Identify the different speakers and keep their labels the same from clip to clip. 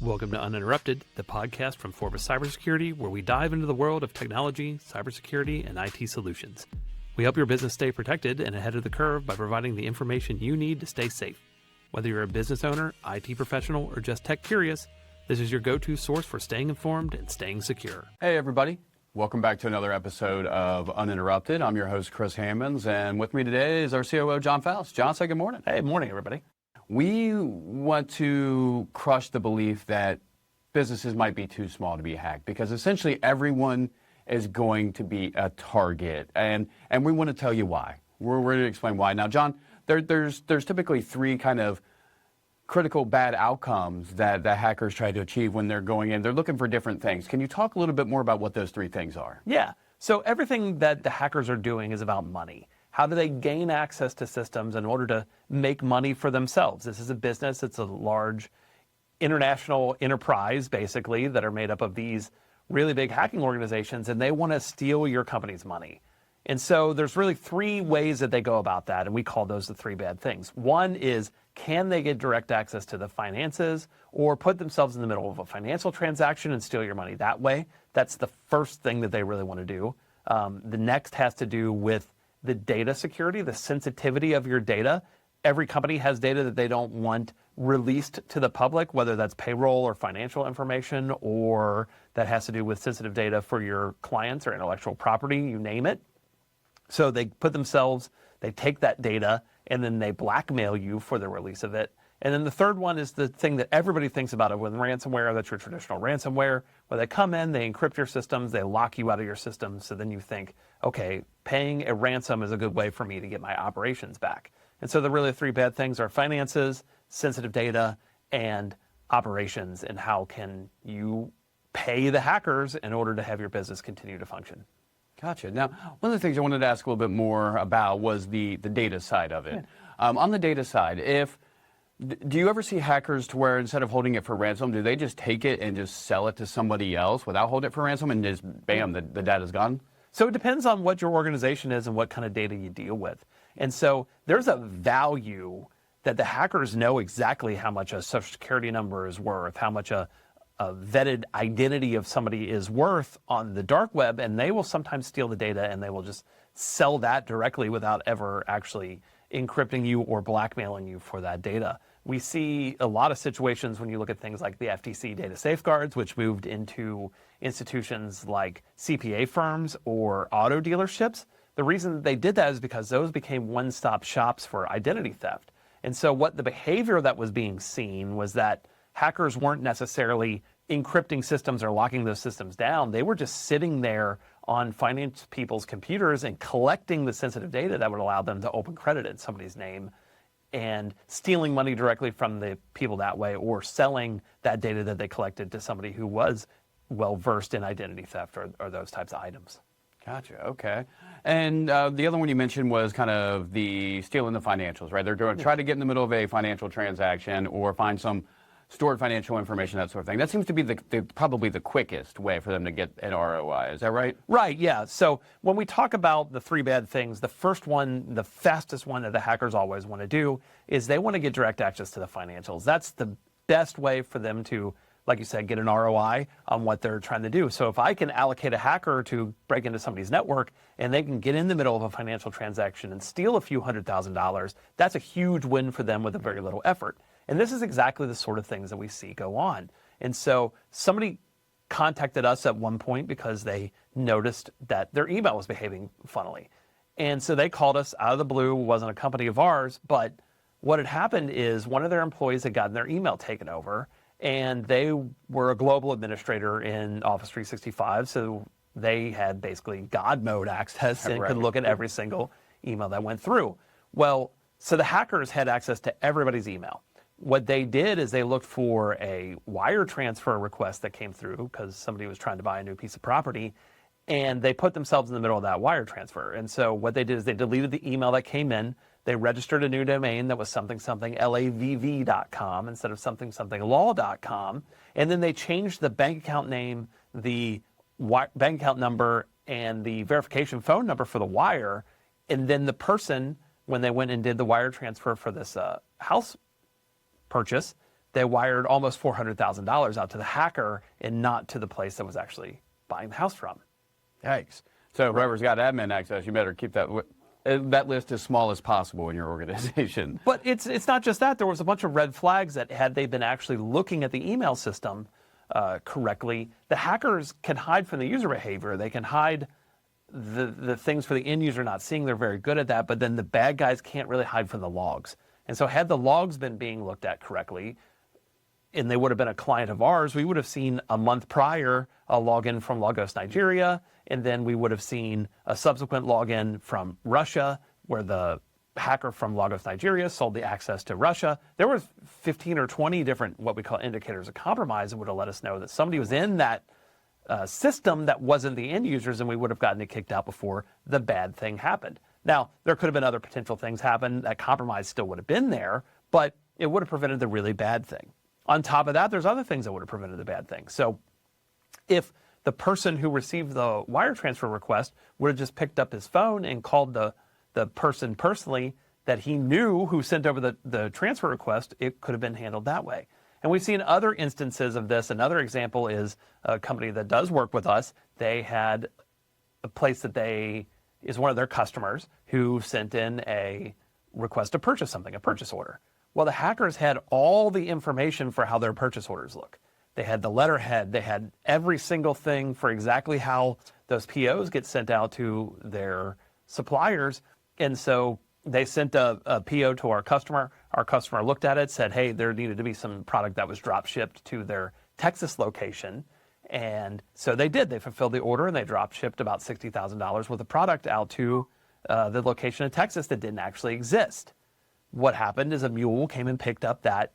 Speaker 1: Welcome to Uninterrupted, the podcast from Forbes Cybersecurity, where we dive into the world of technology, cybersecurity, and IT solutions. We help your business stay protected and ahead of the curve by providing the information you need to stay safe. Whether you're a business owner, IT professional, or just tech curious, this is your go-to source for staying informed and staying secure.
Speaker 2: Hey everybody, welcome back to another episode of Uninterrupted. I'm your host, Chris Hammonds, and with me today is our COO, Jon Fausz. Jon, say good morning.
Speaker 1: Hey, morning everybody.
Speaker 2: We want to crush the belief that businesses might be too small to be hacked, because essentially everyone is going to be a target, and we want to tell you why. We're going to explain why. Now, Jon, there's typically three kind of critical bad outcomes that the hackers try to achieve when they're going in. They're looking for different things. Can you talk a little bit more about what those three things are?
Speaker 1: Yeah. So everything that the hackers are doing is about money. How do they gain access to systems in order to make money for themselves? This is a business. It's a large international enterprise, basically, that are made up of these really big hacking organizations, and they want to steal your company's money. And so there's really three ways that they go about that, and we call those the three bad things. One is, can they get direct access to the finances or put themselves in the middle of a financial transaction and steal your money that way? That's the first thing that they really want to do. The next has to do with the data security, the sensitivity of your data. Every company has data that they don't want released to the public, whether that's payroll or financial information, or that has to do with sensitive data for your clients or intellectual property, you name it. So they they take that data, and then they blackmail you for the release of it. And then the third one is the thing that everybody thinks about it with ransomware. That's your traditional ransomware, where they come in, they encrypt your systems, they lock you out of your systems. So then you think, okay, paying a ransom is a good way for me to get my operations back. And so the really three bad things are finances, sensitive data, and operations. And how can you pay the hackers in order to have your business continue to function?
Speaker 2: Gotcha. Now, one of the things I wanted to ask a little bit more about was the data side of it. Yeah. On the data side, do you ever see hackers to where instead of holding it for ransom, do they just take it and just sell it to somebody else without holding it for ransom, and just bam, the data's gone?
Speaker 1: So it depends on what your organization is and what kind of data you deal with. And so there's a value that the hackers know exactly how much a social security number is worth, how much a vetted identity of somebody is worth on the dark web, and they will sometimes steal the data and they will just sell that directly without ever actually encrypting you or blackmailing you for that data. We see a lot of situations when you look at things like the FTC data safeguards, which moved into institutions like CPA firms or auto dealerships. The reason that they did that is because those became one-stop shops for identity theft. And so what the behavior that was being seen was that hackers weren't necessarily encrypting systems or locking those systems down. They were just sitting there on finance people's computers and collecting the sensitive data that would allow them to open credit in somebody's name and stealing money directly from the people that way, or selling that data that they collected to somebody who was well-versed in identity theft or those types of items.
Speaker 2: Gotcha, okay. And the other one you mentioned was kind of the stealing the financials, right? They're going to try to get in the middle of a financial transaction or find some stored financial information, that sort of thing. That seems to be probably the quickest way for them to get an ROI. Is that right?
Speaker 1: Right, yeah. So when we talk about the three bad things, the first one, the fastest one that the hackers always want to do is they want to get direct access to the financials. That's the best way for them to, like you said, get an ROI on what they're trying to do. So if I can allocate a hacker to break into somebody's network and they can get in the middle of a financial transaction and steal a few $100,000, that's a huge win for them with a very little effort. And this is exactly the sort of things that we see go on. And so somebody contacted us at one point because they noticed that their email was behaving funnily. And so they called us out of the blue. It wasn't a company of ours, but what had happened is one of their employees had gotten their email taken over, and they were a global administrator in Office 365. So they had basically God mode access and could look at every single email that went through. Well, so the hackers had access to everybody's email. What they did is they looked for a wire transfer request that came through because somebody was trying to buy a new piece of property, and they put themselves in the middle of that wire transfer. And so what they did is they deleted the email that came in. They registered a new domain that was something lavv.com instead of something law.com. And then they changed the bank account name, the bank account number, and the verification phone number for the wire. And then the person, when they went and did the wire transfer for this house purchase, they wired almost $400,000 out to the hacker and not to the place that was actually buying the house from.
Speaker 2: Yikes. So whoever's got admin access, you better keep that list as small as possible in your organization.
Speaker 1: But it's not just that. There was a bunch of red flags that had they been actually looking at the email system correctly, the hackers can hide from the user behavior. They can hide the things for the end user not seeing. They're very good at that, but then the bad guys can't really hide from the logs. And so had the logs been being looked at correctly, and they would have been a client of ours, we would have seen a month prior a login from Lagos, Nigeria, and then we would have seen a subsequent login from Russia, where the hacker from Lagos, Nigeria sold the access to Russia. There was 15 or 20 different what we call indicators of compromise that would have let us know that somebody was in that system that wasn't the end users, and we would have gotten it kicked out before the bad thing happened. Now, there could have been other potential things happen. That compromise still would have been there, but it would have prevented the really bad thing. On top of that, there's other things that would have prevented the bad thing. So if the person who received the wire transfer request would have just picked up his phone and called the person personally that he knew who sent over the transfer request, it could have been handled that way. And we've seen other instances of this. Another example is a company that does work with us. They had a place that is one of their customers who sent in a request to purchase something, a purchase order. Well, the hackers had all the information for how their purchase orders look. They had the letterhead. They had every single thing for exactly how those POs get sent out to their suppliers. And so they sent a PO to our customer. Our customer looked at it, said, hey, there needed to be some product that was drop shipped to their Texas location. And so they did. They fulfilled the order, and they drop shipped about $60,000 worth of product out to the location in Texas that didn't actually exist. What happened is a mule came and picked up that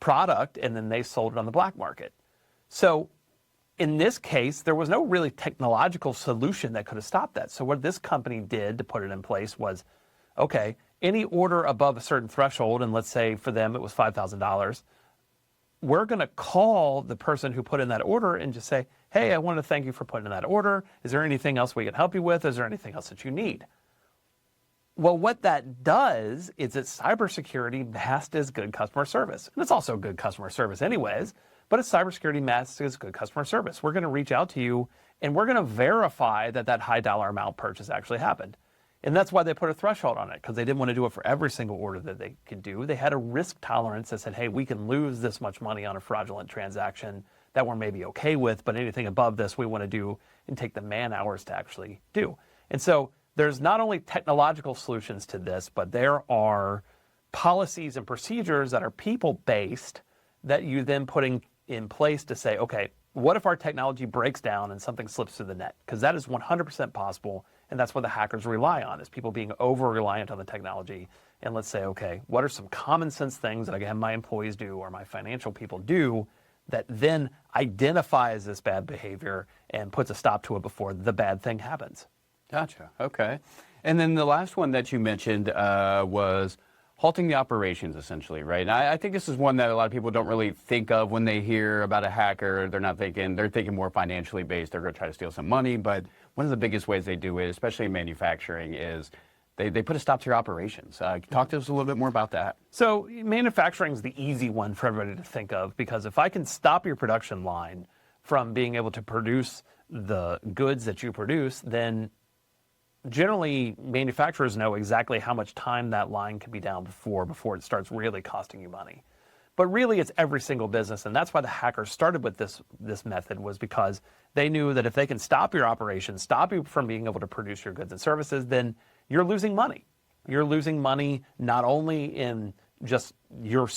Speaker 1: product, and then they sold it on the black market. So in this case, there was no really technological solution that could have stopped that. So what this company did to put it in place was, okay, any order above a certain threshold, and let's say for them it was $5,000, we're going to call the person who put in that order and just say, hey, I want to thank you for putting in that order. Is there anything else we can help you with? Is there anything else that you need? Well, what that does is that cybersecurity masked as good customer service. And it's also good customer service anyways, but it's cybersecurity masked as good customer service. We're going to reach out to you, and we're going to verify that that high dollar amount purchase actually happened. And that's why they put a threshold on it, because they didn't want to do it for every single order that they could do. They had a risk tolerance that said, hey, we can lose this much money on a fraudulent transaction that we're maybe okay with, but anything above this we want to do and take the man hours to actually do. And so there's not only technological solutions to this, but there are policies and procedures that are people-based that you then putting in place to say, okay, what if our technology breaks down and something slips through the net? Because that is 100% possible, and that's what the hackers rely on, is people being over-reliant on the technology. And let's say, okay, what are some common sense things that I can have my employees do or my financial people do that then identifies this bad behavior and puts a stop to it before the bad thing happens?
Speaker 2: Gotcha. Okay. And then the last one that you mentioned was halting the operations, essentially, right? And I think this is one that a lot of people don't really think of when they hear about a hacker. They're thinking more financially based. They're going to try to steal some money. But one of the biggest ways they do it, especially in manufacturing, is they put a stop to your operations. Talk to us a little bit more about that.
Speaker 1: So manufacturing is the easy one for everybody to think of, because if I can stop your production line from being able to produce the goods that you produce, then generally manufacturers know exactly how much time that line can be down before it starts really costing you money. But really it's every single business, and that's why the hackers started with this method, was because they knew that if they can stop your operations, stop you from being able to produce your goods and services, then you're losing money. You're losing money not only in just your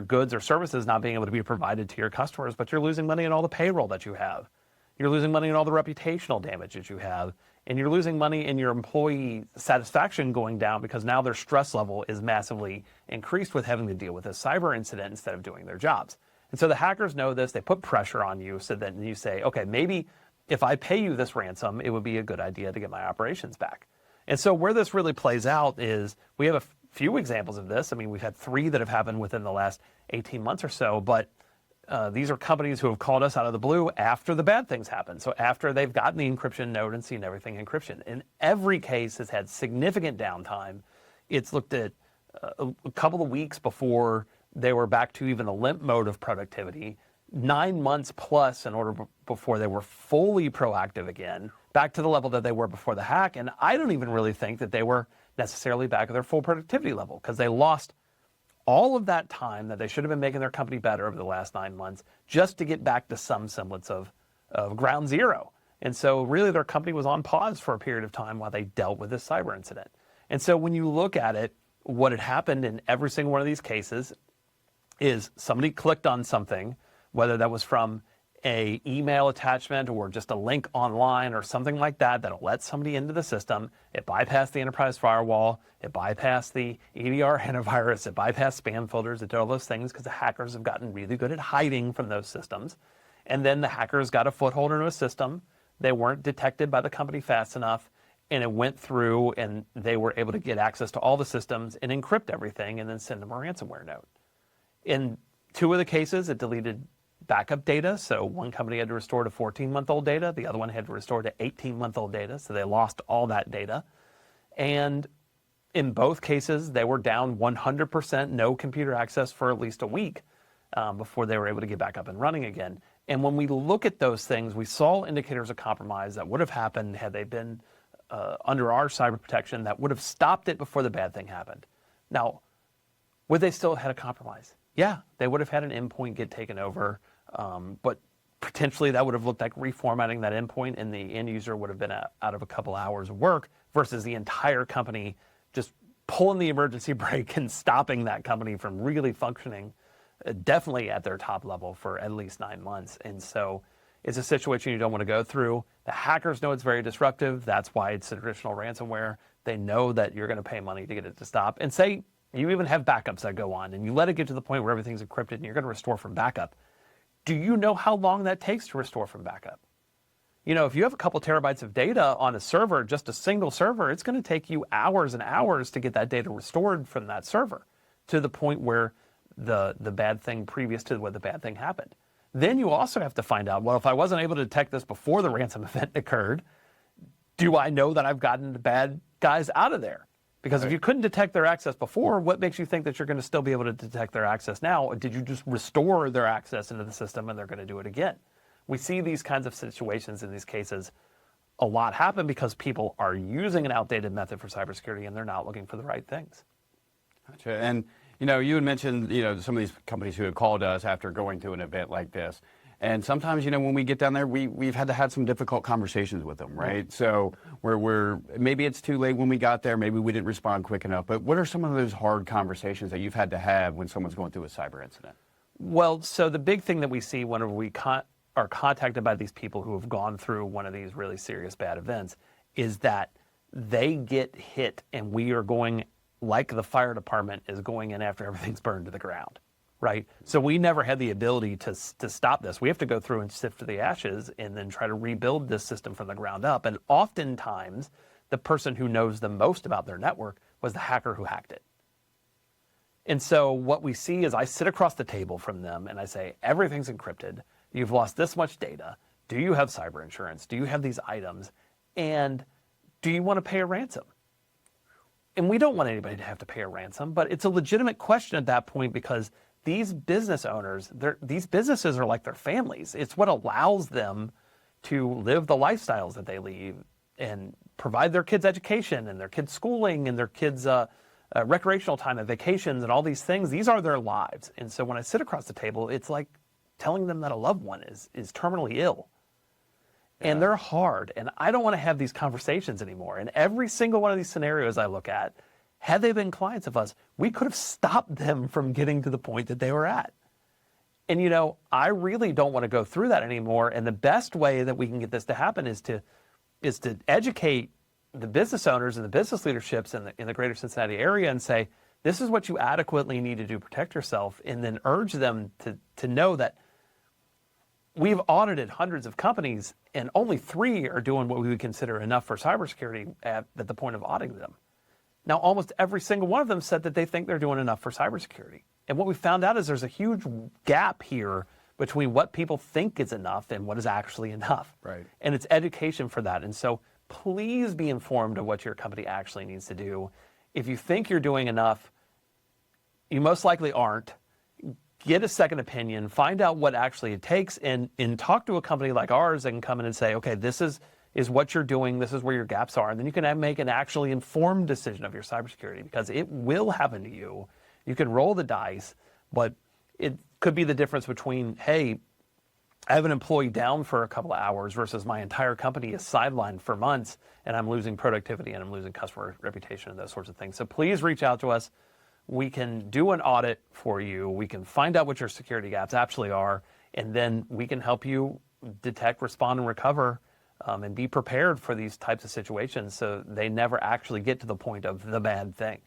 Speaker 1: goods or services not being able to be provided to your customers, but you're losing money in all the payroll that you have. You're losing money in all the reputational damage that you have. And you're losing money in your employee satisfaction going down, because now their stress level is massively increased with having to deal with a cyber incident instead of doing their jobs. And so the hackers know this. They put pressure on you so that you say, okay, maybe if I pay you this ransom, it would be a good idea to get my operations back. And so where this really plays out is we have a few examples of this. I mean, we've had 3 that have happened within the last 18 months or so, but these are companies who have called us out of the blue after the bad things happen. So after they've gotten the encryption node and seen everything encryption. In every case, it's had significant downtime. It's looked at a couple of weeks before They were back to even a limp mode of productivity, 9 months plus in order before they were fully proactive again, back to the level that they were before the hack. And I don't even really think that they were necessarily back at their full productivity level, because they lost all of that time that they should have been making their company better over the last 9 months just to get back to some semblance of ground zero. And so really their company was on pause for a period of time while they dealt with this cyber incident. And so when you look at it, what had happened in every single one of these cases is somebody clicked on something, whether that was from a email attachment or just a link online or something like that, that'll let somebody into the system. It bypassed the enterprise firewall. It bypassed the EDR antivirus. It bypassed spam filters. It did all those things because the hackers have gotten really good at hiding from those systems. And then the hackers got a foothold into a system. They weren't detected by the company fast enough, and it went through and they were able to get access to all the systems and encrypt everything and then send them a ransomware note. In 2 of the cases, it deleted backup data. So one company had to restore to 14-month-old data. The other one had to restore to 18-month-old data. So they lost all that data. And in both cases, they were down 100%, no computer access for at least a week before they were able to get back up and running again. And when we look at those things, we saw indicators of compromise that would have happened had they been under our cyber protection that would have stopped it before the bad thing happened. Now, would they still have had a compromise? Yeah, they would have had an endpoint get taken over, but potentially that would have looked like reformatting that endpoint, and the end user would have been out of a couple hours of work versus the entire company just pulling the emergency brake and stopping that company from really functioning definitely at their top level for at least 9 months. And so it's a situation you don't want to go through. The hackers know it's very disruptive. That's why it's a traditional ransomware. They know that you're going to pay money to get it to stop. And say you even have backups that go on and you let it get to the point where everything's encrypted and you're going to restore from backup. Do you know how long that takes to restore from backup? You know, if you have a couple terabytes of data on a server, just a single server, it's going to take you hours and hours to get that data restored from that server to the point where the bad thing previous to where the bad thing happened. Then you also have to find out, well, if I wasn't able to detect this before the ransom event occurred, do I know that I've gotten the bad guys out of there? Because if you couldn't detect their access before, what makes you think that you're going to still be able to detect their access now? Or did you just restore their access into the system and they're going to do it again? We see these kinds of situations in these cases a lot happen because people are using an outdated method for cybersecurity and they're not looking for the right things.
Speaker 2: Gotcha. And you know, you had mentioned, you know, some of these companies who had called us after going to an event like this. And sometimes, you know, when we get down there, we've had to have some difficult conversations with them, right? So we're maybe it's too late when we got there, maybe we didn't respond quick enough. But what are some of those hard conversations that you've had to have when someone's going through a cyber incident?
Speaker 1: Well, so the big thing that we see whenever we are contacted by these people who have gone through one of these really serious bad events is that they get hit and we are going, like the fire department is going in after everything's burned to the ground, right? So we never had the ability to stop this. We have to go through and sift through the ashes and then try to rebuild this system from the ground up. And oftentimes, the person who knows the most about their network was the hacker who hacked it. And so what we see is I sit across the table from them and I say, everything's encrypted. You've lost this much data. Do you have cyber insurance? Do you have these items? And do you want to pay a ransom? And we don't want anybody to have to pay a ransom, but it's a legitimate question at that point because these business owners, these businesses are like their families. It's what allows them to live the lifestyles that they lead and provide their kids education and their kids schooling and their kids recreational time and vacations and all these things. These are their lives. And so when I sit across the table, it's like telling them that a loved one is terminally ill. And they're hard, and I don't want to have these conversations anymore. And every single one of these scenarios I look at, had they been clients of us, we could have stopped them from getting to the point that they were at. And you know, I really don't want to go through that anymore. And the best way that we can get this to happen is to educate the business owners and the business leaderships in the greater Cincinnati area and say, this is what you adequately need to do to protect yourself, and then urge them to know that we've audited hundreds of companies and only 3 are doing what we would consider enough for cybersecurity at the point of auditing them. Now, almost every single one of them said that they think they're doing enough for cybersecurity. And what we found out is there's a huge gap here between what people think is enough and what is actually enough.
Speaker 2: Right.
Speaker 1: And it's education for that. And so please be informed of what your company actually needs to do. If you think you're doing enough, you most likely aren't. get a second opinion, find out what actually it takes, and talk to a company like ours that can come in and say, okay, this is what you're doing, this is where your gaps are, and then you can make an actually informed decision of your cybersecurity, because it will happen to you. You can roll the dice, but it could be the difference between, hey, I have an employee down for a couple of hours versus my entire company is sidelined for months and I'm losing productivity and I'm losing customer reputation and those sorts of things. So please reach out to us. We can do an audit for you. We can find out what your security gaps actually are, and then we can help you detect, respond, and recover, and be prepared for these types of situations so they never actually get to the point of the bad thing.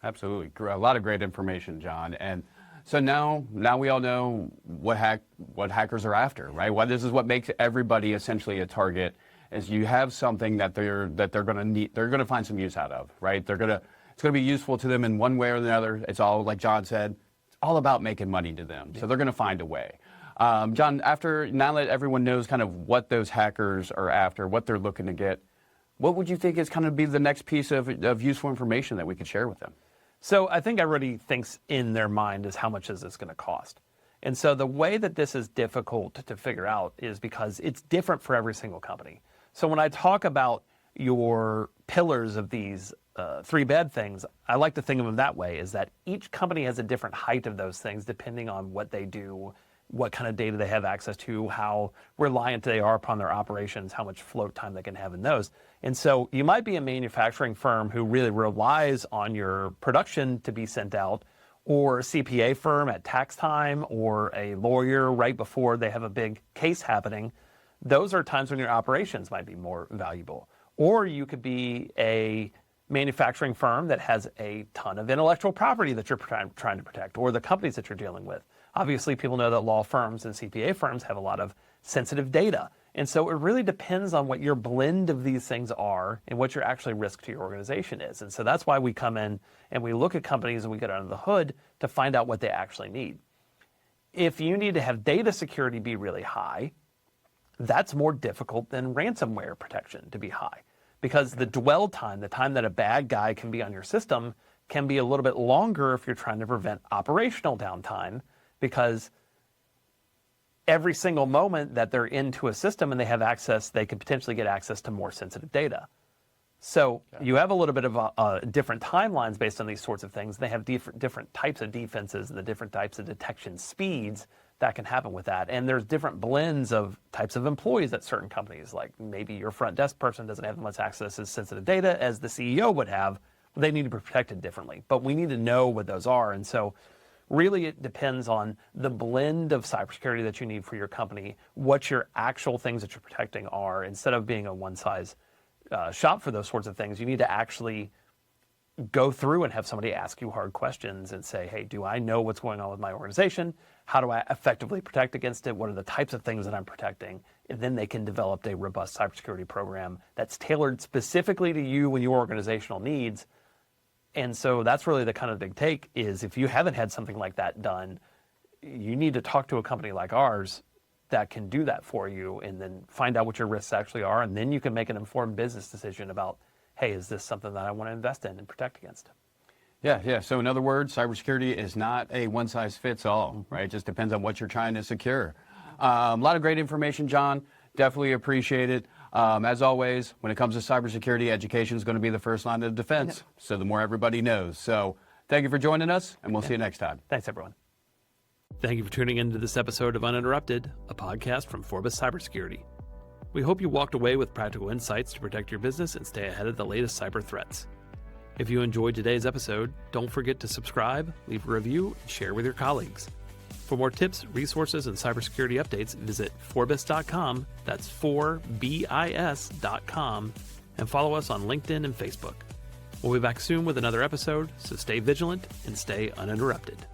Speaker 2: Absolutely. A lot of great information, John. And so now we all know what hackers are after, right? This is what makes everybody essentially a target. Is you have something that they're going to need, they're going to find some use out of, right? It's going to be useful to them in one way or another. It's all, like John said, it's all about making money to them. So they're going to find a way. John, now that everyone knows kind of what those hackers are after, what they're looking to get, what would you think is kind of be the next piece of useful information that we could share with them?
Speaker 1: So I think everybody thinks in their mind is how much is this going to cost? And so the way that this is difficult to figure out is because it's different for every single company. So when I talk about your pillars of these three bad things, I like to think of them that way, is that each company has a different height of those things depending on what they do, what kind of data they have access to, how reliant they are upon their operations, how much float time they can have in those. And so you might be a manufacturing firm who really relies on your production to be sent out, or a CPA firm at tax time, or a lawyer right before they have a big case happening. Those are times when your operations might be more valuable. Or you could be a manufacturing firm that has a ton of intellectual property that you're trying to protect, or the companies that you're dealing with. Obviously, people know that law firms and CPA firms have a lot of sensitive data. And so it really depends on what your blend of these things are and what your actually risk to your organization is. And so that's why we come in and we look at companies and we get under the hood to find out what they actually need. If you need to have data security be really high, that's more difficult than ransomware protection to be high, because the dwell time, the time that a bad guy can be on your system, can be a little bit longer if you're trying to prevent operational downtime, because every single moment that they're into a system and they have access, they could potentially get access to more sensitive data. So you have a little bit of different timelines based on these sorts of things. They have different types of defenses and the different types of detection speeds that can happen with that. And there's different blends of types of employees at certain companies. Like maybe your front desk person doesn't have as much access to sensitive data as the CEO would have. They need to be protected differently. But we need to know what those are. And so really it depends on the blend of cybersecurity that you need for your company, what your actual things that you're protecting are. Instead of being a one-size shop for those sorts of things, you need to actually go through and have somebody ask you hard questions and say, hey, do I know what's going on with my organization? How do I effectively protect against it? What are the types of things that I'm protecting? And then they can develop a robust cybersecurity program that's tailored specifically to you and your organizational needs. And so that's really the kind of big take is, if you haven't had something like that done, you need to talk to a company like ours that can do that for you, and then find out what your risks actually are. And then you can make an informed business decision about, hey, is this something that I want to invest in and protect against?
Speaker 2: Yeah. So in other words, cybersecurity is not a one-size-fits-all, right? It just depends on what you're trying to secure. A lot of great information, John. Definitely appreciate it. As always, when it comes to cybersecurity, education is going to be the first line of defense. So the more everybody knows. So thank you for joining us, and we'll see you next time.
Speaker 1: Thanks, everyone. Thank you for tuning into this episode of Uninterrupted, a podcast from Forbes Cybersecurity. We hope you walked away with practical insights to protect your business and stay ahead of the latest cyber threats. If you enjoyed today's episode, don't forget to subscribe, leave a review, and share with your colleagues. For more tips, resources, and cybersecurity updates, visit Forbes.com, that's 4bis.com, and follow us on LinkedIn and Facebook. We'll be back soon with another episode, so stay vigilant and stay uninterrupted.